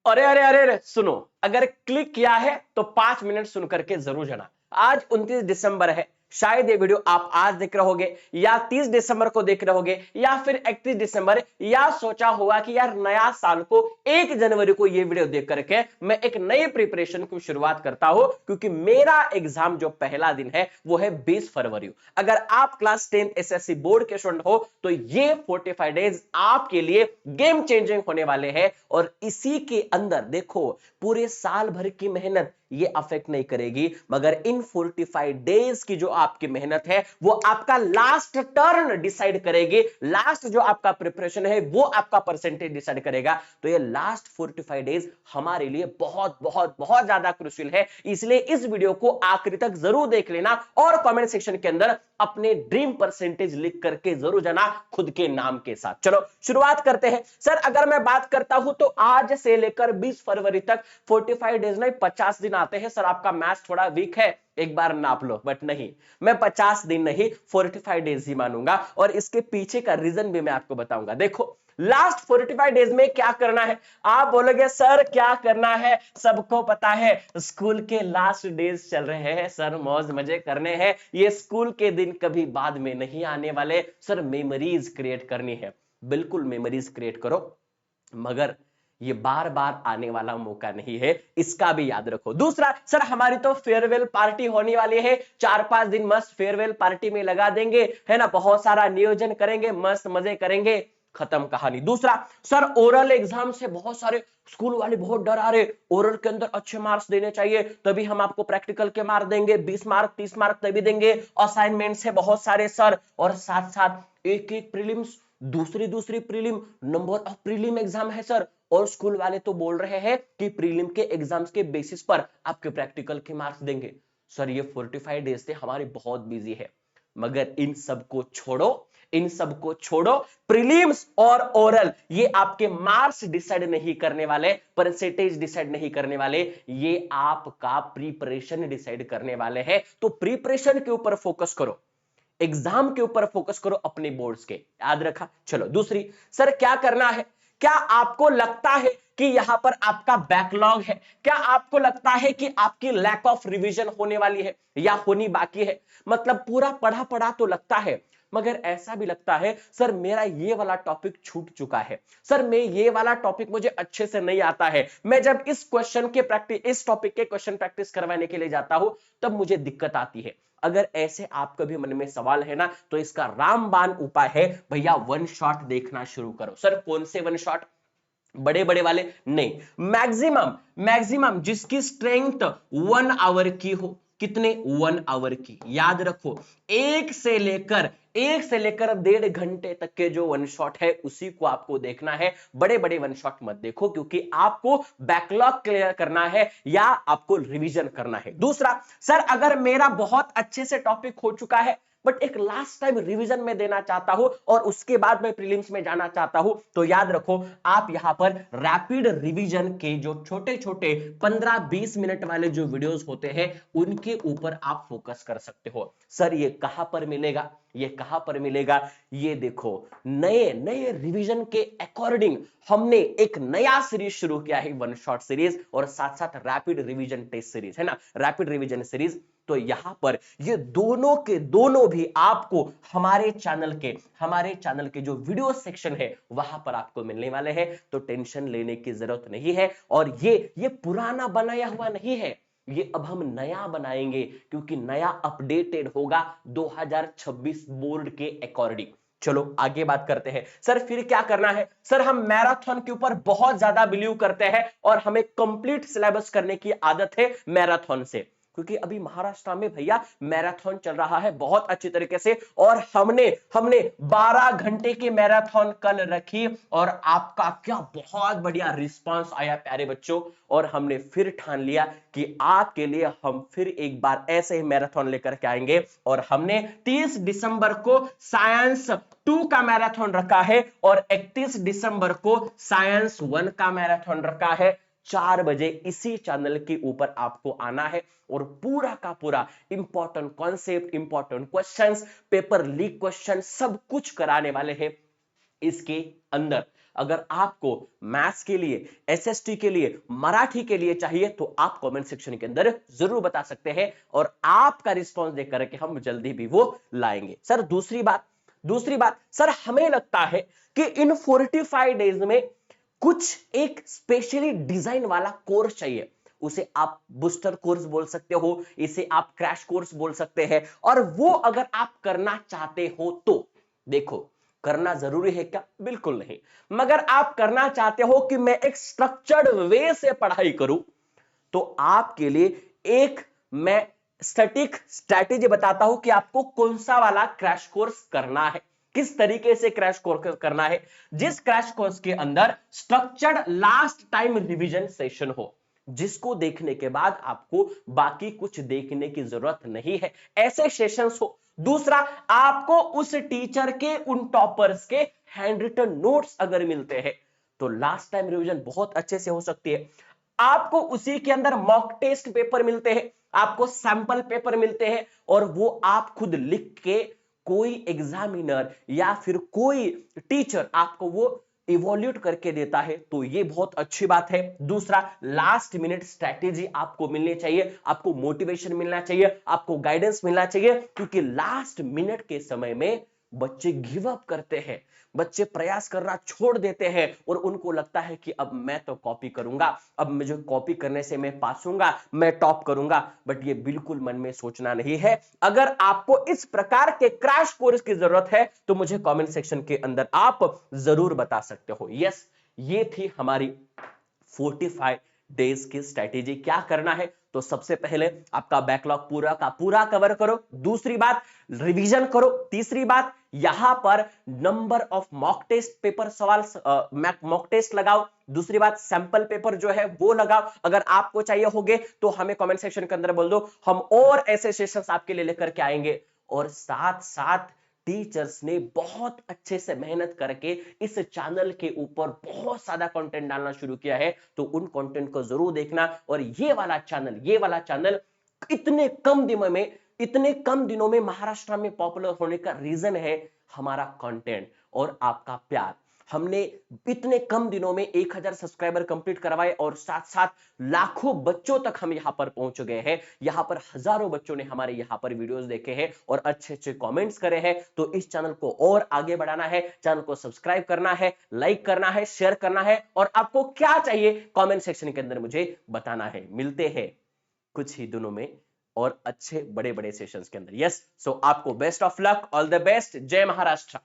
अरे अरे अरे अरे सुनो, अगर क्लिक किया है तो 5 मिनट सुन करके जरूर जाना। आज 29 दिसंबर है, शायद ये वीडियो आप आज देख रहे होगे या 30 दिसंबर को देख रहे होगे या फिर 31 दिसंबर, या सोचा होगा कि यार नया साल को 1 जनवरी को ये वीडियो देख करके मैं एक नई प्रिपरेशन की शुरुआत करता हूं, क्योंकि मेरा एग्जाम जो पहला दिन है वो है 20 फरवरी। अगर आप क्लास 10 एसएससी बोर्ड के स्टूडेंट हो तो ये 45 डेज आपके लिए गेम चेंजिंग होने वाले हैं। और इसी के अंदर देखो, पूरे साल भर की मेहनत ये अफेक्ट नहीं करेगी, मगर इन 45 डेज की जो आपकी मेहनत है वो आपका लास्ट टर्न डिसाइड करेगी। लास्ट जो आपका प्रिपरेशन है वो आपका परसेंटेज डिसाइड करेगा। तो ये लास्ट 45 डेज हमारे लिए बहुत बहुत बहुत ज्यादा क्रूशियल है, इसलिए इस वीडियो को आखिरी तक जरूर देख लेना और कमेंट सेक्शन के अंदर अपने ड्रीम परसेंटेज लिख करके जरूर जाना खुद के नाम के साथ। चलो शुरुआत करते हैं। सर अगर मैं बात करता हूं तो आज से लेकर 20 फरवरी तक 45 डेज नहीं 50 दिन आते हैं। सर आपका मैथ्स थोड़ा वीक है, एक बार नाप लो, बट नहीं, मैं 50 दिन नहीं 45 डेज ही मानूंगा, और इसके पीछे का रीजन भी मैं आपको बताऊंगा। देखो लास्ट 45 डेज में क्या करना है। आप बोलोगे सर क्या करना है, सबको पता है, स्कूल के लास्ट डेज चल रहे हैं सर, मौज मजे करने हैं, ये स्कूल के दिन कभी बाद में नहीं आने वाले सर, मेमोरीज क्रिएट करनी है। बिल्कुल मेमोरीज क्रिएट करो, मगर ये बार बार आने वाला मौका नहीं है, इसका भी याद रखो। दूसरा, सर हमारी तो फेयरवेल पार्टी होने वाली है, 4-5 दिन मस्त फेयरवेल पार्टी में लगा देंगे, है ना, बहुत सारा नियोजन करेंगे, मस्त मजे करेंगे, खत्म कहानी। दूसरा, सर ओरल एग्जाम से बहुत सारे स्कूल वाले बहुत डर आ रहे, ओरल के अंदर अच्छे मार्क्स देने चाहिए तभी हम आपको प्रैक्टिकल के मार्क देंगे, 20 मार्क 30 मार्क तभी देंगे, असाइनमेंट से बहुत सारे सर, और साथ साथ एक एक प्रीलिम्स, दूसरी दूसरी prelim, number of prelim exam है सर, और स्कूल वाले तो बोल रहे हैं कि प्रीलिम के एग्जाम्स के बेसिस पर आपके प्रैक्टिकल के मार्क्स देंगे। सर ये 45 डेज से हमारे बहुत बिजी है, मगर इन सबको छोड़ो, इन सबको छोड़ो, प्रीलिम्स और ओरल ये आपके मार्क्स डिसाइड नहीं करने वाले, परसेंटेज डिसाइड नहीं करने वाले, ये आपका प्रिपरेशन डिसाइड करने वाले हैं। तो प्रिपरेशन के ऊपर फोकस करो, एग्जाम के ऊपर फोकस करो अपने बोर्ड्स के, याद रखा। चलो दूसरी, सर क्या करना है, क्या आपको लगता है कि यहां पर आपका बैकलॉग है, क्या आपको लगता है कि आपकी लैक ऑफ रिवीजन होने वाली है या होनी बाकी है, मतलब पूरा पढ़ा पढ़ा तो लगता है, मगर ऐसा भी लगता है सर मेरा ये वाला टॉपिक छूट चुका है, सर मैं ये वाला टॉपिक मुझे अच्छे से नहीं आता है, मैं जब इस क्वेश्चन के प्रैक्टिस, इस टॉपिक के क्वेश्चन प्रैक्टिस करवाने के लिए जाता हूं तब मुझे दिक्कत आती है। अगर ऐसे आपके भी मन में सवाल है ना, तो इसका रामबाण उपाय है, भैया वन शॉट देखना शुरू करो। सर कौन से वन शॉट, बड़े बड़े वाले नहीं, मैक्सिमम मैक्सिमम जिसकी स्ट्रेंथ 1 आवर की हो, कितने 1 आवर की, याद रखो, एक से लेकर 1.5 घंटे तक के जो वन शॉट है उसी को आपको देखना है। बड़े बड़े वन शॉट मत देखो, क्योंकि आपको बैकलॉग क्लियर करना है या आपको रिवीजन करना है। दूसरा, सर अगर मेरा बहुत अच्छे से टॉपिक हो चुका है बट एक लास्ट टाइम रिवीजन में देना चाहता हूं और उसके बाद मैं प्रीलिम्स में जाना चाहता हूं, तो याद रखो आप यहां पर रैपिड रिवीजन के जो छोटे छोटे 15-20 मिनट वाले जो वीडियोस होते हैं उनके ऊपर आप फोकस कर सकते हो। सर ये कहां पर मिलेगा, ये कहां पर मिलेगा, ये देखो, नए नए रिवीजन के अकॉर्डिंग हमने एक नया सीरीज शुरू किया है, वन शॉट सीरीज, और साथ साथ रैपिड रिवीजन टेस्ट सीरीज, है ना, रैपिड रिवीजन सीरीज। तो यहां पर ये दोनों के दोनों भी आपको हमारे चैनल के जो वीडियो सेक्शन है वहां पर आपको मिलने वाले हैं, तो टेंशन लेने की जरूरत नहीं है। और ये पुराना बनाया हुआ नहीं है, ये अब हम नया बनाएंगे, क्योंकि नया अपडेटेड होगा 2026 बोर्ड के अकॉर्डिंग। चलो आगे बात करते हैं। सर फिर क्या करना है, सर हम मैराथन के ऊपर बहुत ज्यादा बिलीव करते हैं और हमें कंप्लीट सिलेबस करने की आदत है मैराथन से, क्योंकि अभी महाराष्ट्र में भैया मैराथन चल रहा है बहुत अच्छी तरीके से, और हमने हमने 12 घंटे की मैराथन कल रखी और आपका क्या बहुत बढ़िया रिस्पांस आया प्यारे बच्चों, और हमने फिर ठान लिया कि आपके लिए हम फिर एक बार ऐसे ही मैराथन लेकर के आएंगे। और हमने 30 दिसंबर को साइंस 2 का मैराथन रखा है और 31 दिसंबर को साइंस 1 का मैराथन रखा है। 4 बजे इसी चैनल के ऊपर आपको आना है और पूरा का पूरा important concept, important questions, paper leak question सब कुछ कराने वाले हैं इसके अंदर। अगर आपको मैथ्स के लिए, एसएसटी के लिए, मराठी के लिए चाहिए तो आप कमेंट सेक्शन के अंदर जरूर बता सकते हैं और आपका रिस्पॉन्स देख करके हम जल्दी भी वो लाएंगे। सर दूसरी बात सर, हमें लगता है कि इन 45 डेज में कुछ एक स्पेशली डिजाइन वाला कोर्स चाहिए। उसे आप बूस्टर कोर्स बोल सकते हो, इसे आप क्रैश कोर्स बोल सकते हैं, और वो अगर आप करना चाहते हो तो देखो, करना जरूरी है क्या? बिल्कुल नहीं। मगर आप करना चाहते हो कि मैं एक स्ट्रक्चर्ड वे से पढ़ाई करूं, तो आपके लिए एक मैं स्टैटिक स्ट्रैटेजी बताता हूं कि आपको कौन सा वाला क्रैश कोर्स करना है, किस तरीके से क्रैश कोर्स करना है, जिस क्रैश कोर्स के अंदर structured last time revision session हो, जिसको देखने के बाद आपको बाकी कुछ देखने की जरूरत नहीं है, ऐसे सेशंस हो। दूसरा, आपको उस टीचर के, उन टॉपर्स के हैंड रिटन नोट्स अगर मिलते हैं तो लास्ट टाइम रिवीजन बहुत अच्छे से हो सकती है। आपको उसी के अंदर मॉक टेस्ट पेपर मिलते हैं, आपको सैंपल पेपर मिलते हैं, और वो आप खुद लिख के कोई एग्जामिनर या फिर कोई टीचर आपको वो इवोल्यूट करके देता है, तो ये बहुत अच्छी बात है। दूसरा, लास्ट मिनट स्ट्रैटेजी आपको मिलनी चाहिए, आपको मोटिवेशन मिलना चाहिए, आपको गाइडेंस मिलना चाहिए, क्योंकि लास्ट मिनट के समय में बच्चे गिव अप करते हैं, बच्चे प्रयास करना छोड़ देते हैं और उनको लगता है कि अब मैं तो कॉपी करूंगा, अब मुझे कॉपी करने से मैं पास होऊंगा, मैं टॉप करूंगा। बट ये बिल्कुल मन में सोचना नहीं है। अगर आपको इस प्रकार के क्रैश कोर्स की जरूरत है तो मुझे कमेंट सेक्शन के अंदर आप जरूर बता सकते हो। यस, ये थी हमारी 45 डेज की स्ट्रैटेजी। क्या करना है? तो सबसे पहले आपका बैकलॉग पूरा का पूरा कवर करो, दूसरी बात रिवीजन करो, तीसरी बात यहां पर number of mock test paper सवाल मॉक टेस्ट लगाओ, दूसरी बात सैंपल पेपर जो है वो लगाओ। अगर आपको चाहिए होंगे तो हमें कमेंट सेक्शन के अंदर बोल दो, हम और ऐसे सेशंस आपके लिए लेकर के आएंगे। और साथ साथ टीचर्स ने बहुत अच्छे से मेहनत करके इस चैनल के ऊपर बहुत सारा कंटेंट डालना शुरू किया है, तो उन कंटेंट को जरूर देखना। और ये वाला चैनल इतने कम दिनों में महाराष्ट्र में पॉपुलर होने का रीजन है हमारा कंटेंट और आपका प्यार। हमने इतने कम दिनों में 1000 सब्सक्राइबर कंप्लीट करवाए और साथ साथ लाखों बच्चों तक हम यहां पर पहुंच गए हैं। यहां पर हजारों बच्चों ने हमारे यहां पर वीडियोस देखे हैं और अच्छे अच्छे कमेंट्स करे हैं। तो इस चैनल को और आगे बढ़ाना है, चैनल को सब्सक्राइब करना है, लाइक करना है, शेयर करना है, और आपको क्या चाहिए कमेंट सेक्शन के अंदर मुझे बताना है। मिलते हैं कुछ ही दिनों में और अच्छे बड़े बड़े सेशंस के अंदर। यस, सो आपको best of luck, all the best, जय महाराष्ट्र।